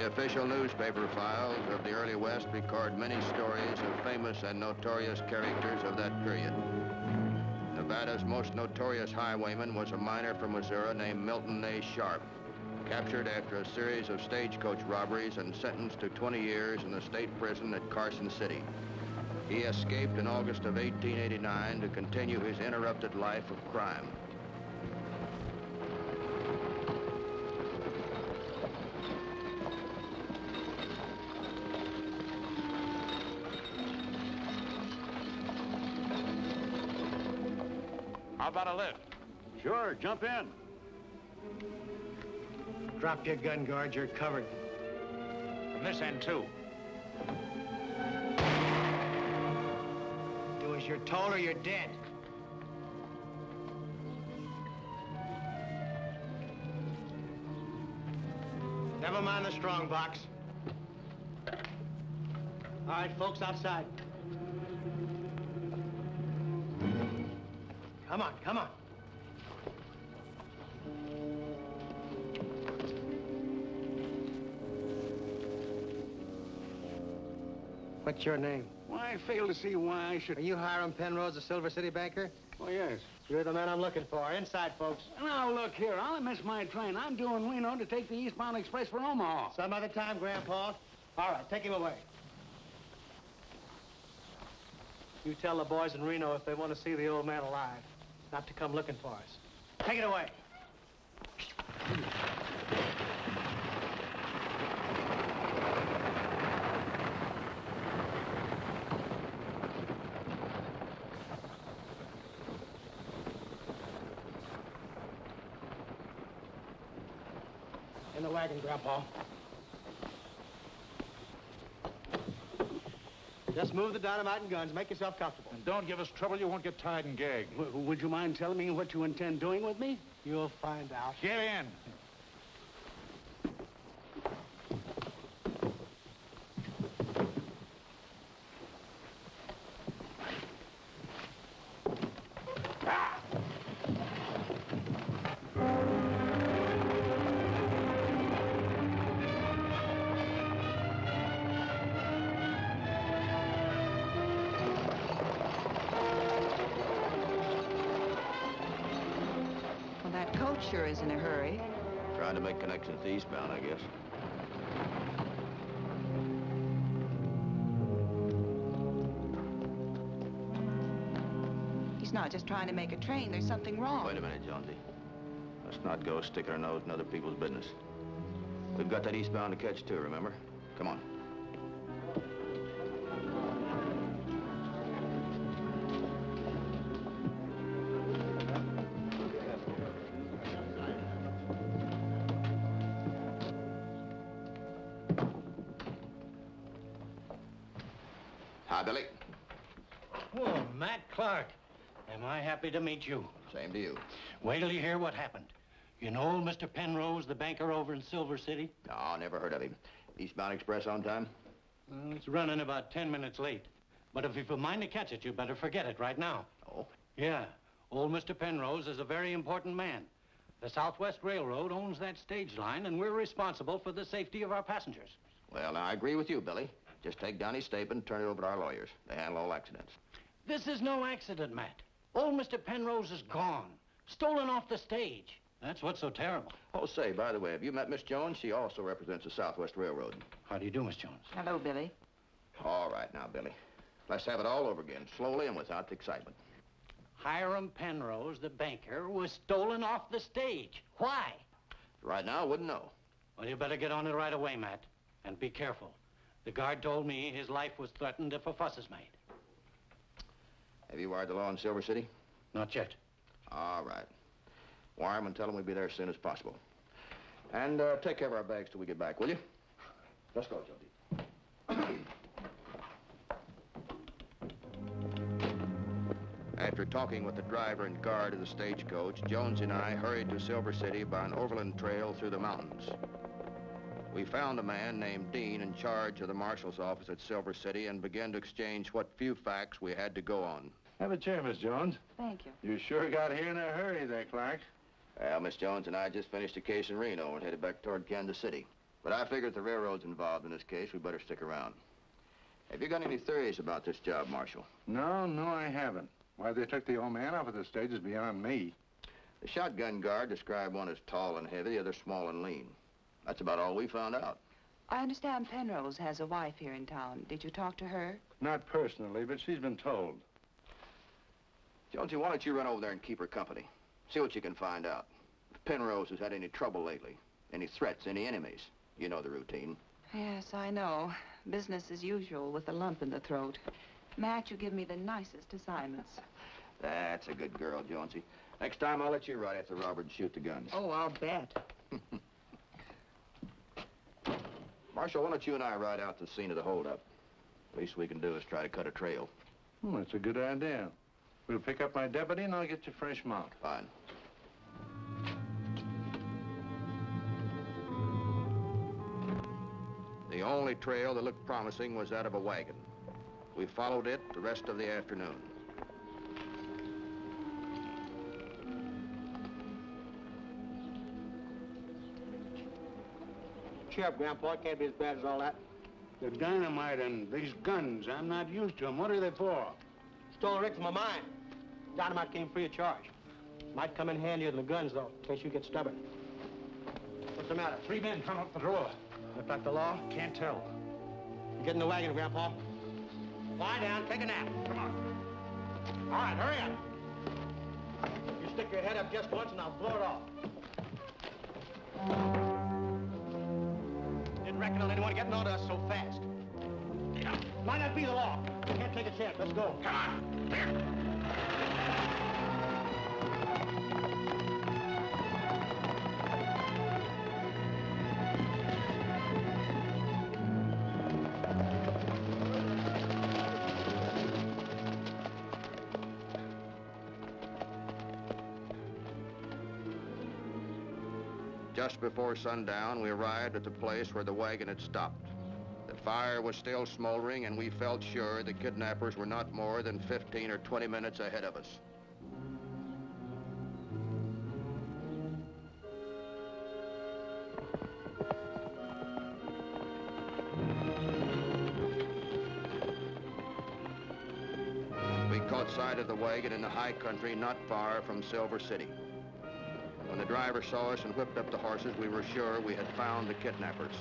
The official newspaper files of the early West record many stories of famous and notorious characters of that period. Nevada's most notorious highwayman was a miner from Missouri named Milton Sharp, captured after a series of stagecoach robberies and sentenced to 20 years in the state prison at Carson City. He escaped in August of 1889 to continue his interrupted life of crime. How about a lift? Sure, jump in. Drop your gun, guard. You're covered. From this end, too. Do as you're told or you're dead. Never mind the strong box. All right, folks, outside. Come on, come on. What's your name? Well, I fail to see why I should... Are you Hiram Penrose, the Silver City banker? Oh, yes. You're the man I'm looking for. Inside, folks. Now, look here. I'll miss my train. I'm doing Reno to take the eastbound express for Omaha. Some other time, Grandpa. All right, take him away. You tell the boys in Reno if they want to see the old man alive, not to come looking for us. Take it away. In the wagon, Grandpa. Just move the dynamite and guns. Make yourself comfortable. And don't give us trouble. You won't get tied and gagged. Would you mind telling me what you intend doing with me? You'll find out. Get in. Sure is in a hurry. Trying to make connections to eastbound, I guess. He's not just trying to make a train. There's something wrong. Wait a minute, Jonesy. Let's not go sticking our nose in other people's business. We've got that eastbound to catch, too, remember? Come on. Hi, Billy. Oh, Matt Clark. Am I happy to meet you. Same to you. Wait till you hear what happened. You know old Mr. Penrose, the banker over in Silver City? No, never heard of him. Eastbound Express on time? Well, it's running about 10 minutes late. But if you've a mind to catch it, you better forget it right now. Oh? Yeah. Old Mr. Penrose is a very important man. The Southwest Railroad owns that stage line, and we're responsible for the safety of our passengers. Well, now, I agree with you, Billy. Just take down his statement and turn it over to our lawyers. They handle all accidents. This is no accident, Matt. Old Mr. Penrose is gone. Stolen off the stage. That's what's so terrible. Oh, say, by the way, have you met Miss Jones? She also represents the Southwest Railroad. How do you do, Miss Jones? Hello, Billy. All right now, Billy. Let's have it all over again, slowly and without the excitement. Hiram Penrose, the banker, was stolen off the stage. Why? Right now, I wouldn't know. Well, you better get on it right away, Matt. And be careful. The guard told me his life was threatened if a fuss is made. Have you wired the law in Silver City? Not yet. All right. Wire them and tell them we'll be there as soon as possible. And take care of our bags till we get back, will you? Let's go, Jonesy. After talking with the driver and guard of the stagecoach, Jones and I hurried to Silver City by an overland trail through the mountains. We found a man named Dean in charge of the marshal's office at Silver City and began to exchange what few facts we had to go on. Have a chair, Miss Jones. Thank you. You sure got here in a hurry there, Clark. Well, Miss Jones and I just finished a case in Reno and headed back toward Kansas City. But I figure if the railroad's involved in this case, we better stick around. Have you got any theories about this job, Marshal? No, I haven't. Why they took the old man off of the stage is beyond me. The shotgun guard described one as tall and heavy, the other small and lean. That's about all we found out. I understand Penrose has a wife here in town. Did you talk to her? Not personally, but she's been told. Jonesy, why don't you run over there and keep her company? See what you can find out. If Penrose has had any trouble lately, any threats, any enemies. You know the routine. Yes, I know. Business as usual with a lump in the throat. Matt, you give me the nicest assignments. That's a good girl, Jonesy. Next time, I'll let you ride after Robert and shoot the guns. Oh, I'll bet. Marshal, why don't you and I ride out to the scene of the holdup? Least we can do is try to cut a trail. That's a good idea. We'll pick up my deputy and I'll get you fresh mount. Fine. The only trail that looked promising was that of a wagon. We followed it the rest of the afternoon. Cheer up, Grandpa. It can't be as bad as all that. The dynamite and these guns, I'm not used to them. What are they for? Stole a rig from a mine. Dynamite came free of charge. Might come in handier than the guns, though, in case you get stubborn. What's the matter? 3 men come up the door. Look like the law? Can't tell. You get in the wagon, Grandpa. Lie down, take a nap. Come on. All right, hurry up. You stick your head up just once and I'll blow it off. Didn't reckon on anyone getting onto us so fast. Might not be the law. Can't take a chance. Let's go. Come on. Here. Just before sundown, we arrived at the place where the wagon had stopped. The fire was still smoldering, and we felt sure the kidnappers were not more than 15 or 20 minutes ahead of us. We caught sight of the wagon in the high country not far from Silver City. When the driver saw us and whipped up the horses, we were sure we had found the kidnappers.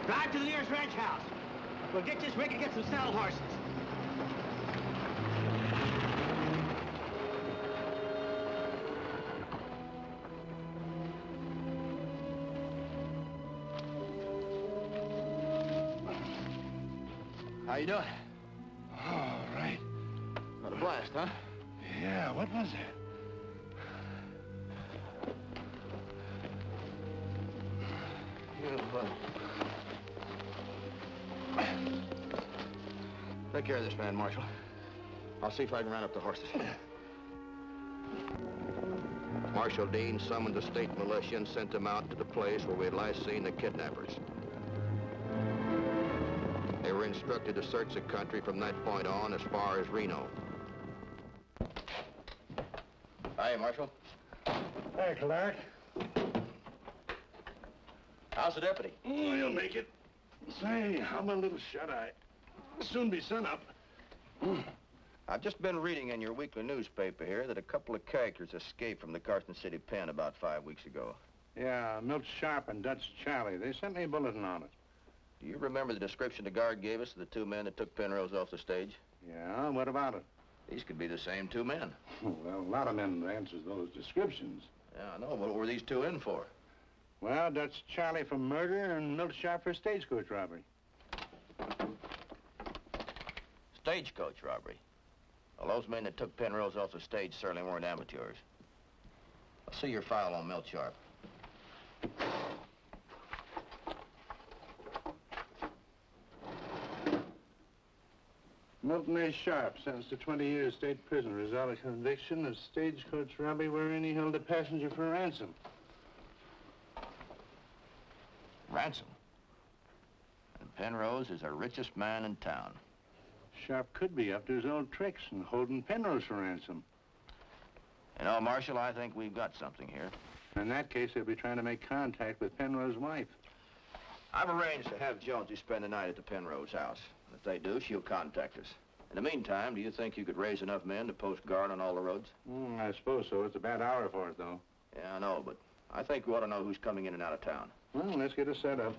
Drive to the nearest ranch house. We'll get this rig and get some saddle horses. How you doing? All right. What a blast, huh? Yeah, what was it? Take care of this man, Marshal. I'll see if I can round up the horses. Marshal Dean summoned the state militia and sent them out to the place where we had last seen the kidnappers. instructed to search the country from that point on as far as Reno. Hi, Marshal. Hey, Clark. How's the deputy? Oh, you'll make it. Say, how about a little shut-eye? Soon be sunup. I've just been reading in your weekly newspaper here that a couple of characters escaped from the Carson City pen about 5 weeks ago. Yeah, Milton Sharp and Dutch Charlie. They sent me a bulletin on it. Do you remember the description the guard gave us of the two men that took Penrose off the stage? Yeah, what about it? These could be the same two men. Well, a lot of men answers those descriptions. Yeah, I know. What were these two in for? Well, Dutch Charlie for murder and Milton Sharp for stagecoach robbery. Stagecoach robbery. Well, those men that took Penrose off the stage certainly weren't amateurs. I'll see your file on Milton Sharp. Milton A. Sharp, sentenced to 20 years state prison, result of conviction of stagecoach robbery wherein he held a passenger for ransom. Ransom. And Penrose is the richest man in town. Sharp could be up to his old tricks and holding Penrose for ransom. You know, Marshal, I think we've got something here. In that case, they'll be trying to make contact with Penrose's wife. I've arranged to have Jonesy spend the night at the Penrose house. If they do, she'll contact us. In the meantime, do you think you could raise enough men to post guard on all the roads? I suppose so. It's a bad hour for it, though. Yeah, I know, but I think we ought to know who's coming in and out of town. Well, let's get it set up.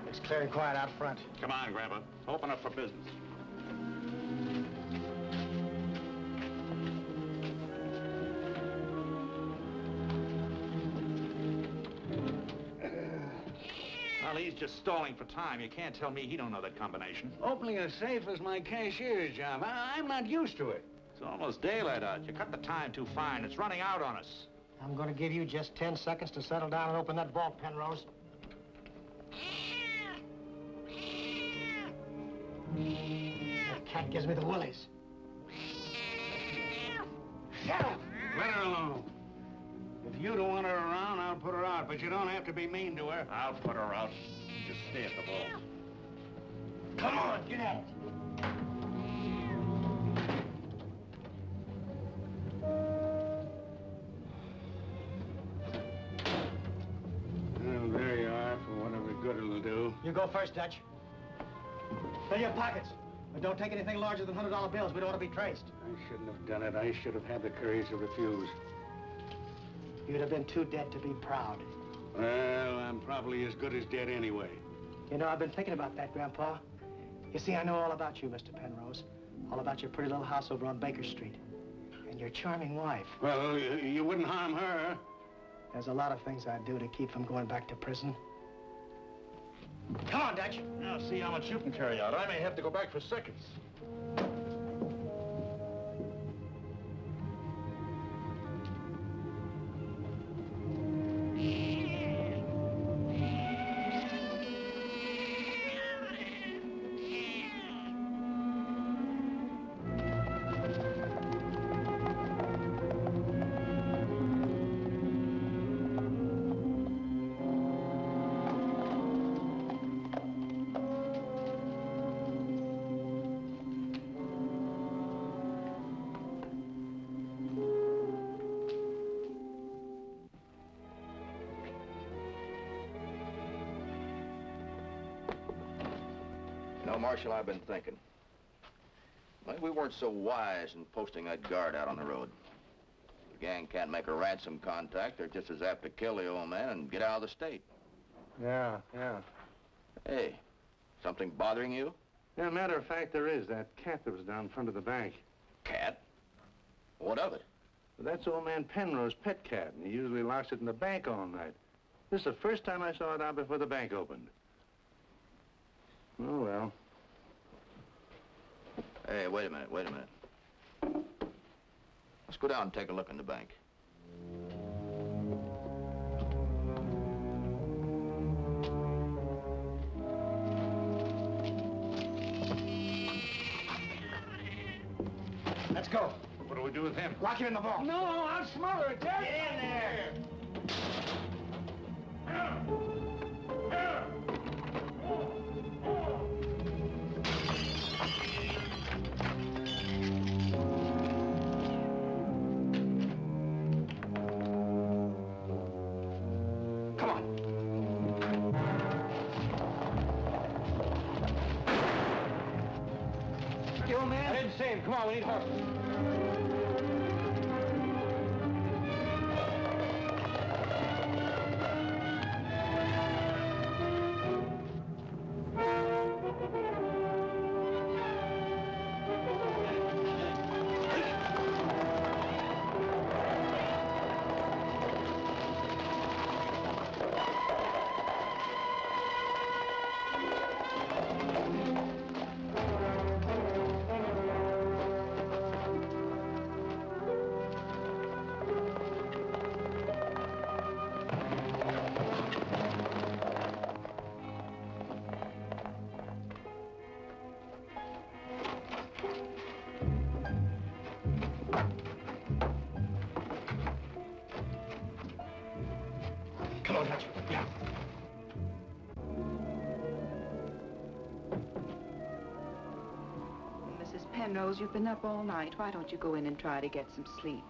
It's clear and quiet out front. Come on, Grandpa. Open up for business. Well, he's just stalling for time. You can't tell me he don't know that combination. Opening a safe is my cashier's job. I'm not used to it. It's almost daylight out. You cut the time too fine. It's running out on us. I'm going to give you just 10 seconds to settle down and open that vault, Penrose. That cat gives me the willies. Shut up! Let her alone. If you don't want her around, I'll put her out, but you don't have to be mean to her. I'll put her out. Just stay at the vault. Come on, get at it. Well, there you are, for whatever good it'll do. You go first, Dutch. Fill your pockets. But don't take anything larger than $100 bills. We don't want to be traced. I shouldn't have done it. I should have had the courage to refuse. You'd have been too dead to be proud. Well, I'm probably as good as dead anyway. You know, I've been thinking about that, Grandpa. You see, I know all about you, Mr. Penrose. All about your pretty little house over on Baker Street. And your charming wife. Well, you wouldn't harm her. There's a lot of things I'd do to keep from going back to prison. Come on, Dutch. Now, see how much you can carry out. I may have to go back for seconds. You know, Marshal, I've been thinking. Maybe we weren't so wise in posting that guard out on the road. The gang can't make a ransom contact. They're just as apt to kill the old man and get out of the state. Yeah. Hey, something bothering you? Yeah, matter of fact, there is. That cat that was down front of the bank. Cat? What of it? That's old man Penrose's pet cat, and he usually locks it in the bank all night. This is the first time I saw it out before the bank opened. Oh, well. Hey, wait a minute, wait a minute. Let's go down and take a look in the bank. Let's go. What do we do with him? Lock him in the vault. No, I'll smother it, Dad. Get in there. Come on. You old man? I didn't see him. Come on, we need horses. Come on, Dutch. Yeah. Mrs. Penrose, you've been up all night. Why don't you go in and try to get some sleep?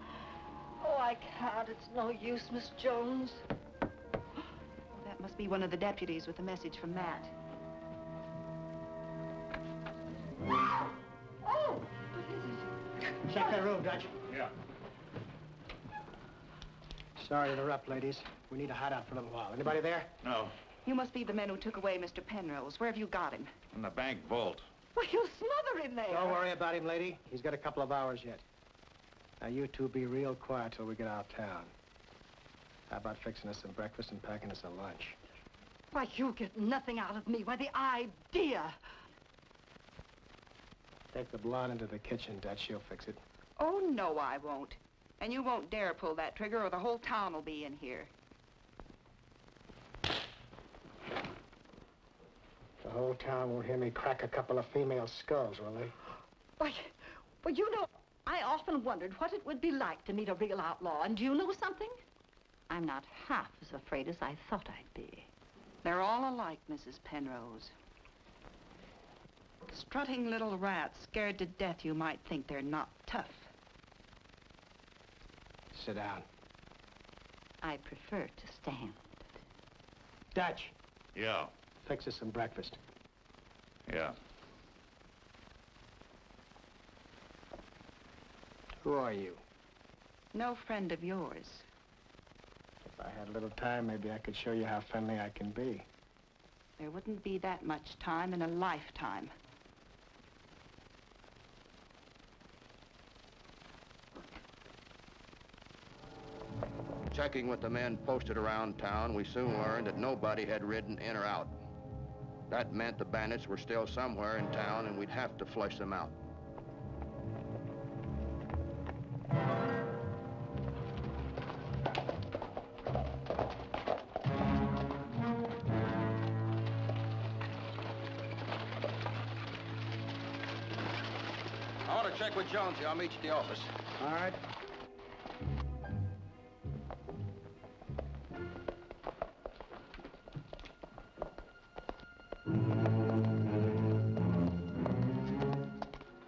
Oh, I can't. It's no use, Miss Jones. That must be one of the deputies with a message from Matt. Oh! Check that room, Dutch. Yeah. Sorry to interrupt, ladies. We need a hideout for a little while. Anybody there? No, You must be the men who took away Mr. Penrose. Where have you got him? in the bank vault. Well, you smother him there. Don't worry about him, lady. He's got a couple of hours yet. Now, you two be real quiet till we get out of town. How about fixing us some breakfast and packing us a lunch? Why, you get nothing out of me. Why, the idea. Take the blonde into the kitchen, Dutch. She'll fix it. Oh, no, I won't. And you won't dare pull that trigger or the whole town will be in here. The whole town won't hear me crack a couple of female skulls, will they? Why, well, you know, I often wondered what it would be like to meet a real outlaw. And do you know something? I'm not half as afraid as I thought I'd be. They're all alike, Mrs. Penrose. Strutting little rats, scared to death you might think they're not tough. Sit down. I prefer to stand. Dutch, Yeah, fix us some breakfast. yeah. Who are you? No friend of yours. If I had a little time, maybe I could show you how friendly I can be. There wouldn't be that much time in a lifetime. Checking with the men posted around town, we soon learned that nobody had ridden in or out. That meant the bandits were still somewhere in town and we'd have to flush them out. I want to check with Jonesy. I'll meet you at the office. All right.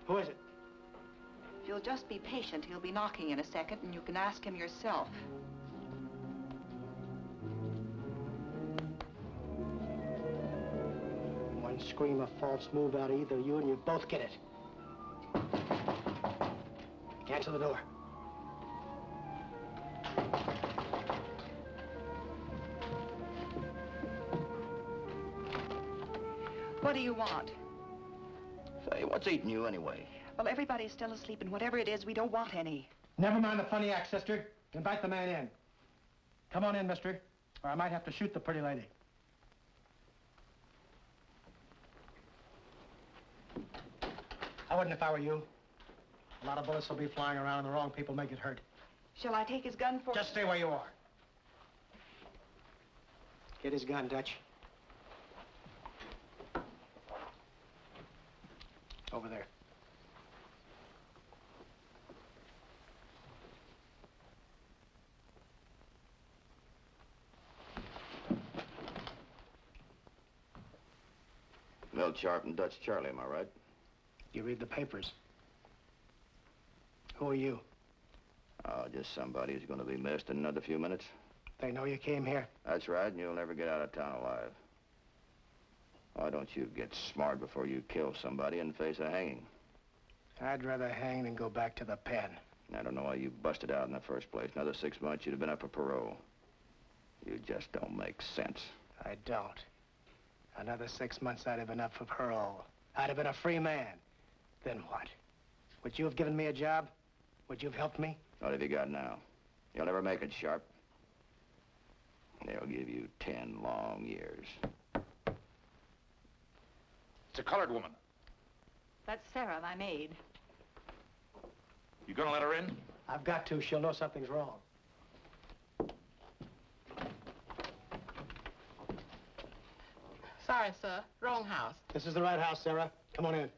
Who is it? If you'll just be patient, he'll be knocking in a second, and you can ask him yourself. One scream of false move out of either you and you both get it. Answer the door. What do you want? Say, what's eating you anyway? Well, everybody's still asleep, and whatever it is, we don't want any. Never mind the funny act, sister. Invite the man in. Come on in, mister, or I might have to shoot the pretty lady. I wouldn't if I were you. A lot of bullets will be flying around and the wrong people may get hurt. Shall I take his gun for... Just stay where you are. Get his gun, Dutch. Over there. Milton Sharp and Dutch Charlie, am I right? You read the papers. Who are you? Oh, just somebody who's going to be missed in another few minutes. They know you came here? That's right, and you'll never get out of town alive. Why don't you get smart before you kill somebody and face a hanging? I'd rather hang than go back to the pen. I don't know why you busted out in the first place. Another 6 months, you'd have been up for parole. You just don't make sense. I don't. Another 6 months, I'd have been up for parole. I'd have been a free man. Then what? Would you have given me a job? Would you have helped me? What have you got now? You'll never make it, Sharp. They'll give you 10 long years. It's a colored woman. That's Sarah, my maid. You gonna let her in? I've got to. She'll know something's wrong. Sorry, sir. Wrong house. This is the right house, Sarah. Come on in.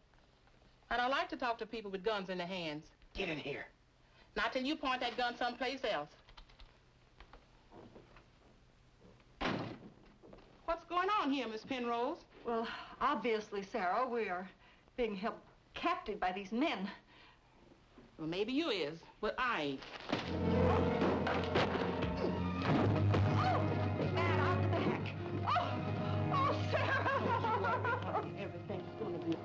I don't like to talk to people with guns in their hands. Get in here. Not till you point that gun someplace else. What's going on here, Miss Penrose? Well, obviously, Sarah, we are being held captive by these men. Well, maybe you is, but I ain't. Man, out the back. Oh, Sarah! Everything's gonna be...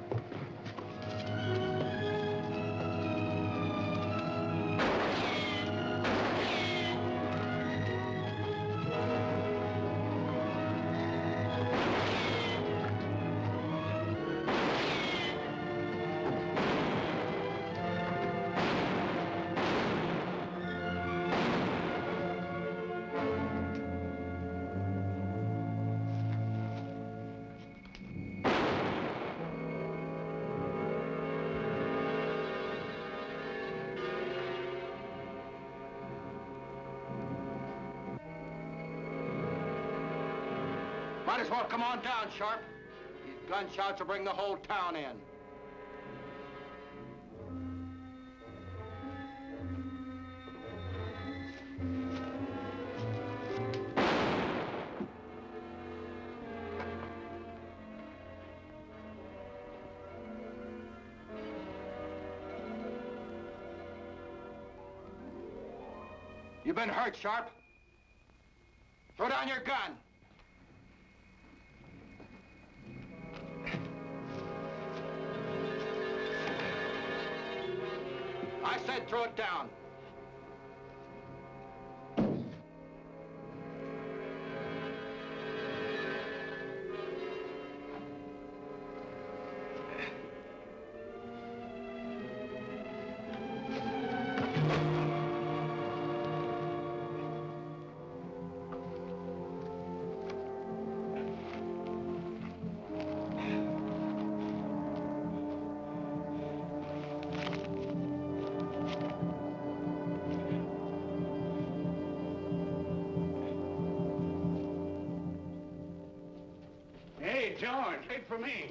Might as well come on down, Sharp. These gunshots will bring the whole town in. You've been hurt, Sharp. Throw down your gun. I said throw it down. Hey, George, wait for me.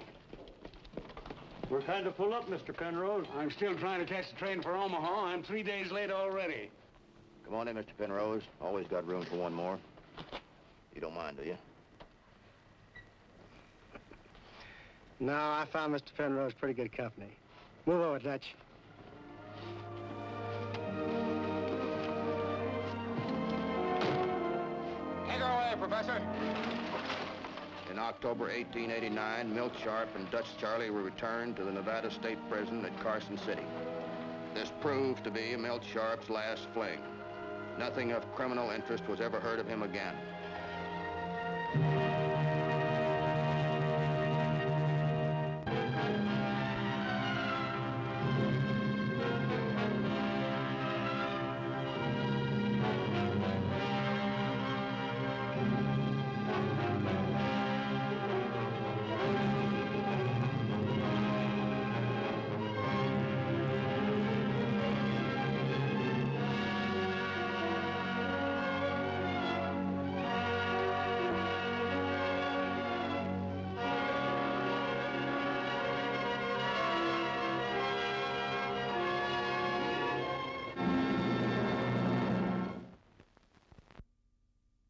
We're kind of full up, Mr. Penrose. I'm still trying to catch the train for Omaha. I'm 3 days late already. Come on in, Mr. Penrose. Always got room for one more. You don't mind, do you? No, I found Mr. Penrose pretty good company. Move over, Dutch. Take her away, Professor. In October 1889, Milt Sharp and Dutch Charlie were returned to the Nevada State Prison at Carson City. This proved to be Milt Sharp's last fling. Nothing of criminal interest was ever heard of him again.